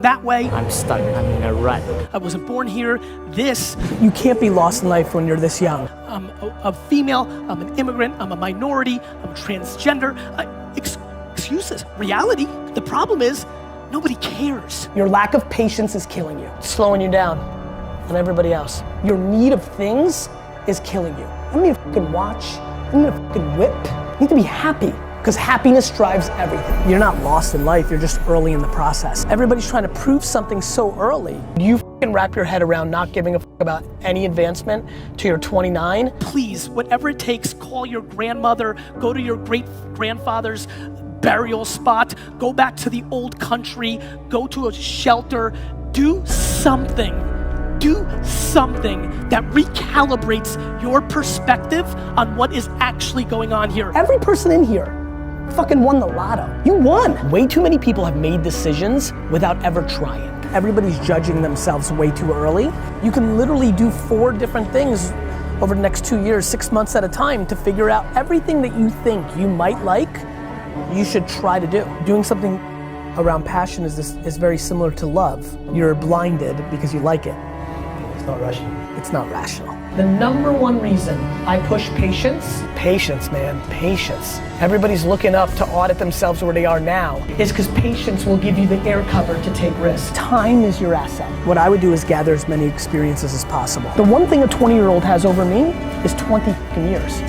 that way. I'm stuck. I'm in a rut. I wasn't born here. You can't be lost in life when you're this young. I'm a female, I'm an immigrant, I'm a minority, I'm transgender. Excuses, reality. The problem is, nobody cares. Your lack of patience is killing you. It's slowing you down and everybody else. Your need of things is killing you. I don't need a fucking watch, I don't need a fucking whip. You need to be happy. Because happiness drives everything. You're not lost in life, you're just early in the process. Everybody's trying to prove something so early. You fucking wrap your head around not giving a fuck about any advancement till you're 29? Please, whatever it takes, call your grandmother, go to your great grandfather's burial spot, go back to the old country, go to a shelter, do something. Do something that recalibrates your perspective on what is actually going on here. Every person in here fucking won the lotto. You won. Way too many people have made decisions without ever trying. Everybody's judging themselves way too early. You can literally do 4 different things over the next 2 years, 6 months at a time to figure out everything that you think you might like, you should try to do. Doing something around passion is very similar to love. You're blinded because you like it. It's not rational. It's not rational. The number one reason I push patience, man, patience. Everybody's looking up to audit themselves where they are now, is because patience will give you the air cover to take risks. Time is your asset. What I would do is gather as many experiences as possible. The one thing a 20-year-old has over me is 20 years.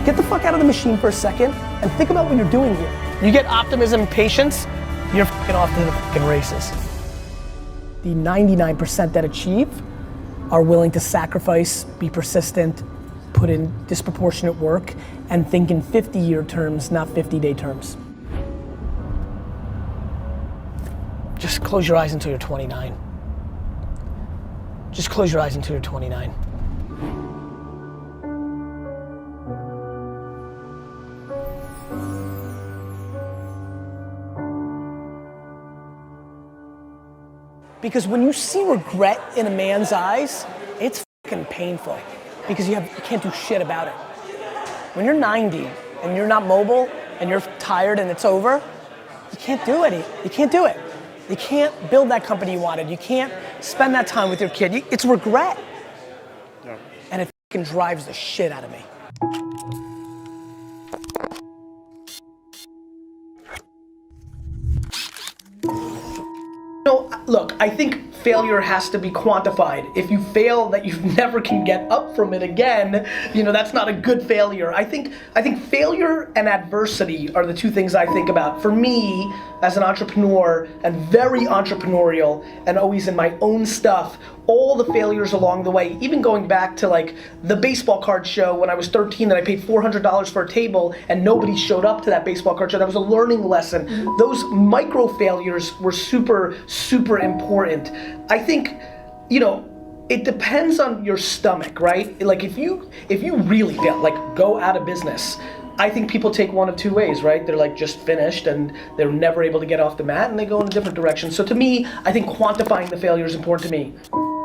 Get the fuck out of the machine for a second and think about what you're doing here. You get optimism and patience, you're fucking off to the fucking races. The 99% that achieve are willing to sacrifice, be persistent, put in disproportionate work, and think in 50-year terms, not 50-day terms. Just close your eyes until you're 29. Just close your eyes until you're 29. Because when you see regret in a man's eyes, it's fucking painful because you can't do shit about it. When you're 90 and you're not mobile and you're tired and it's over, you can't do it. You can't do it. You can't build that company you wanted. You can't spend that time with your kid. It's regret. Yeah. And it fucking drives the shit out of me. No, look, I think failure has to be quantified. If you fail that you never can get up from it again, that's not a good failure. I think failure and adversity are the two things I think about. For me, as an entrepreneur and very entrepreneurial and always in my own stuff, all the failures along the way, even going back to like the baseball card show when I was 13 that I paid $400 for a table and nobody showed up to that baseball card show. That was a learning lesson. Those micro failures were super, super important. I think, it depends on your stomach, right? Like if you really fail, like go out of business, I think people take one of two ways, right? They're like just finished and they're never able to get off the mat and they go in a different direction. So to me, I think quantifying the failure is important to me.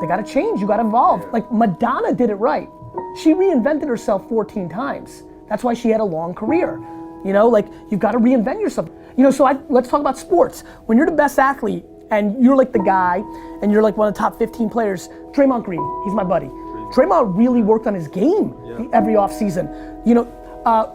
They gotta change, you gotta evolve. Like Madonna did it right. She reinvented herself 14 times. That's why she had a long career. Like you've gotta reinvent yourself. So let's talk about sports. When you're the best athlete and you're like the guy and you're like one of the top 15 players, Draymond Green, he's my buddy. Draymond really worked on his game every offseason.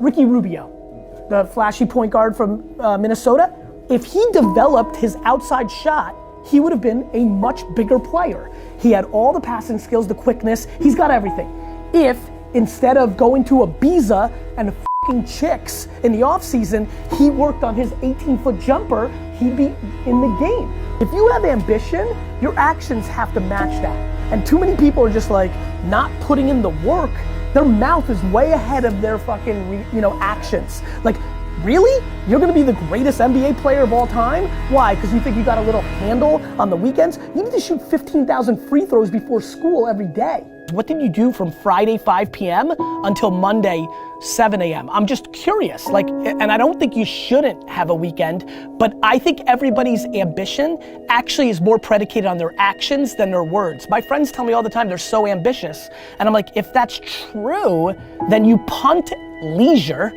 Ricky Rubio, the flashy point guard from Minnesota, if he developed his outside shot, he would have been a much bigger player. He had all the passing skills, the quickness, he's got everything. If instead of going to Ibiza and f***ing chicks in the off season, he worked on his 18-foot jumper, he'd be in the game. If you have ambition, your actions have to match that. And too many people are just like not putting in the work. Their mouth is way ahead of their fucking, actions. Like, really? You're gonna be the greatest NBA player of all time? Why? Because you think you got a little handle on the weekends? You need to shoot 15,000 free throws before school every day. What did you do from Friday 5 p.m. until Monday 7 a.m.? I'm just curious, and I don't think you shouldn't have a weekend, but I think everybody's ambition actually is more predicated on their actions than their words. My friends tell me all the time they're so ambitious, and I'm like, if that's true, then you punt leisure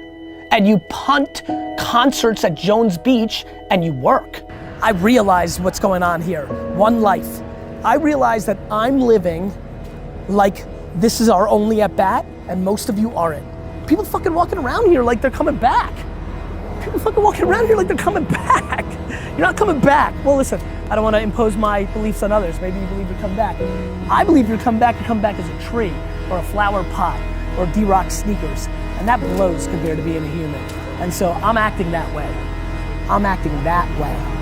and you punt concerts at Jones Beach and you work. I realize what's going on here. One life. I realize that I'm living like this is our only at bat, and most of you aren't. People fucking walking around here like they're coming back. People fucking walking around here like they're coming back. You're not coming back. Well, listen, I don't want to impose my beliefs on others. Maybe you believe you come back. I believe you come back as a tree, or a flower pot, or D-Rock sneakers. And that blows compared to being a human. And so I'm acting that way. I'm acting that way.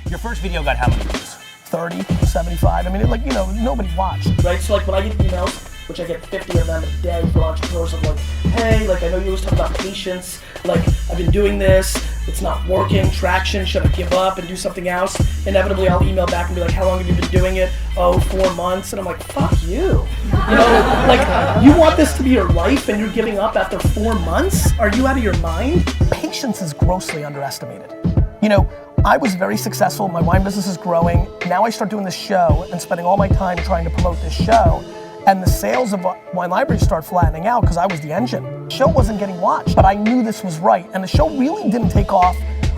Your first video got how many views? 30, 75. I mean, like, you know, nobody watched, right? So like when I get emails, which I get 50 of them a day for entrepreneurs, of like, hey, like I know you always talk about patience, like I've been doing this, it's not working, traction, should I give up and do something else? Inevitably I'll email back and be like, how long have you been doing it? Oh, 4 months. And I'm like, fuck you. You know, like you want this to be your life and you're giving up after 4 months? Are you out of your mind? Patience is grossly underestimated. You know, I was very successful, my wine business is growing. Now I start doing this show and spending all my time trying to promote this show, and the sales of Wine Library start flattening out because I was the engine. The show wasn't getting watched, but I knew this was right, and the show really didn't take off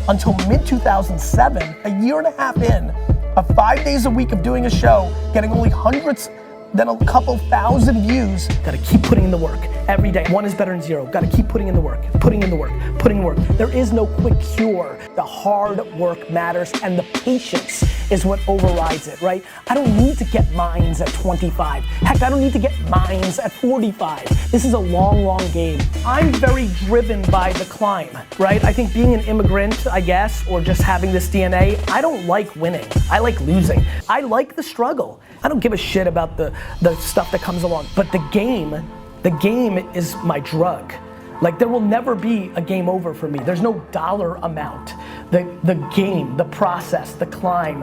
until mid-2007, a year and a half in, of 5 days a week of doing a show, getting only hundreds, then a couple thousand views. Gotta keep putting in the work every day. 1 is better than 0. Gotta keep putting in the work, putting in the work, putting in the work. There is no quick cure. The hard work matters, and the patience is what overrides it, right? I don't need to get mines at 25. Heck, I don't need to get mines at 45. This is a long, long game. I'm very driven by the climb, right? I think being an immigrant, I guess, or just having this DNA, I don't like winning. I like losing. I like the struggle. I don't give a shit about the stuff that comes along, but the game is my drug. Like there will never be a game over for me. There's no dollar amount. The game, the process, the climb,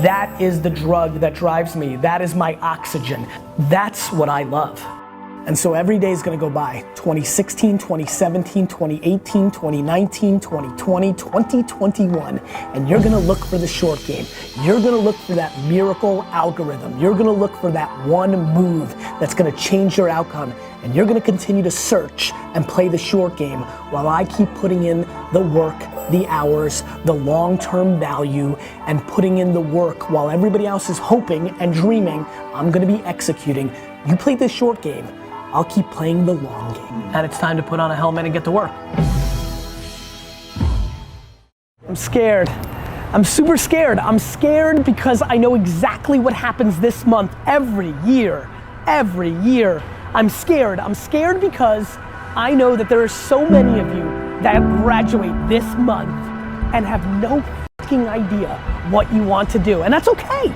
that is the drug that drives me. That is my oxygen. That's what I love. And so every day is gonna go by. 2016, 2017, 2018, 2019, 2020, 2021. And you're gonna look for the short game. You're gonna look for that miracle algorithm. You're gonna look for that one move that's gonna change your outcome. And you're gonna continue to search and play the short game while I keep putting in the work, the hours, the long-term value, and putting in the work while everybody else is hoping and dreaming. I'm gonna be executing. You play this short game, I'll keep playing the long game. And it's time to put on a helmet and get to work. I'm scared. I'm super scared. I'm scared because I know exactly what happens this month every year. Every year. I'm scared. I'm scared because I know that there are so many of you that graduate this month and have no fucking idea what you want to do. And that's okay.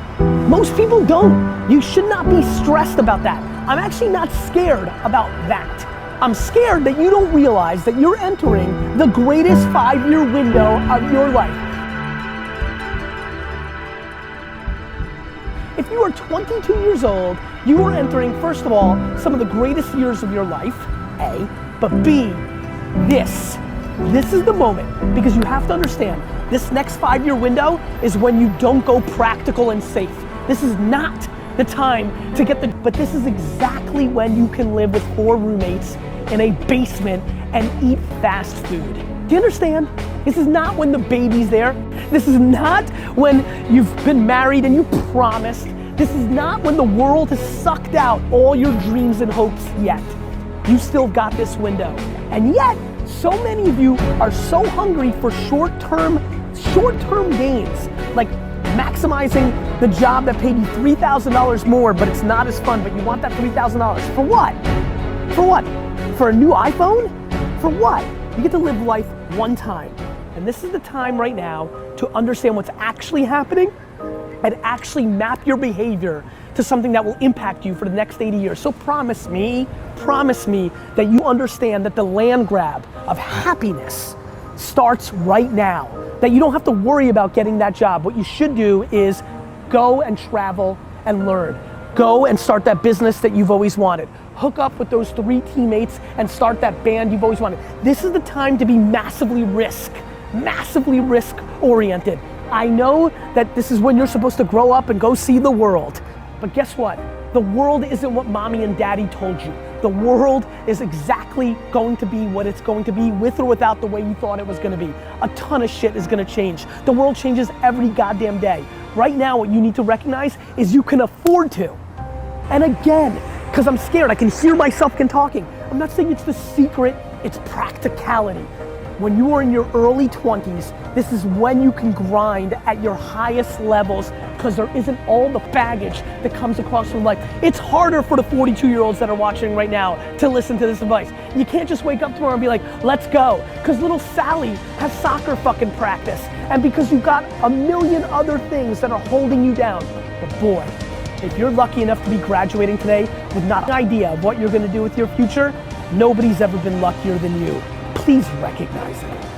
Most people don't. You should not be stressed about that. I'm actually not scared about that. I'm scared that you don't realize that you're entering the greatest 5-year window of your life. If you are 22 years old, you are entering, first of all, some of the greatest years of your life, A, but B, this is the moment, because you have to understand, this next 5-year window is when you don't go practical and safe. This is not the time to get but this is exactly when you can live with 4 roommates in a basement and eat fast food. Do you understand? This is not when the baby's there. This is not when you've been married and you promised. This is not when the world has sucked out all your dreams and hopes yet. You still got this window. And yet, so many of you are so hungry for short-term gains, like maximizing the job that paid you $3,000 more, but it's not as fun, but you want that $3,000. For what? For what? For a new iPhone? For what? You get to live life one time. And this is the time right now to understand what's actually happening and actually map your behavior to something that will impact you for the next 80 years. So promise me that you understand that the land grab of happiness starts right now. That you don't have to worry about getting that job. What you should do is go and travel and learn. Go and start that business that you've always wanted. Hook up with those 3 teammates and start that band you've always wanted. This is the time to be massively risk oriented. I know that this is when you're supposed to grow up and go see the world. But guess what? The world isn't what mommy and daddy told you. The world is exactly going to be what it's going to be, with or without the way you thought it was gonna be. A ton of shit is gonna change. The world changes every goddamn day. Right now, what you need to recognize is you can afford to. And again, because I'm scared, I can hear myself talking. I'm not saying it's the secret, it's practicality. When you are in your early 20s, this is when you can grind at your highest levels, because there isn't all the baggage that comes across from life. It's harder for the 42-year-olds that are watching right now to listen to this advice. You can't just wake up tomorrow and be like, let's go. Because little Sally has soccer fucking practice. And because you've got a million other things that are holding you down. But boy, if you're lucky enough to be graduating today with not an idea of what you're gonna do with your future, nobody's ever been luckier than you. Please recognize it.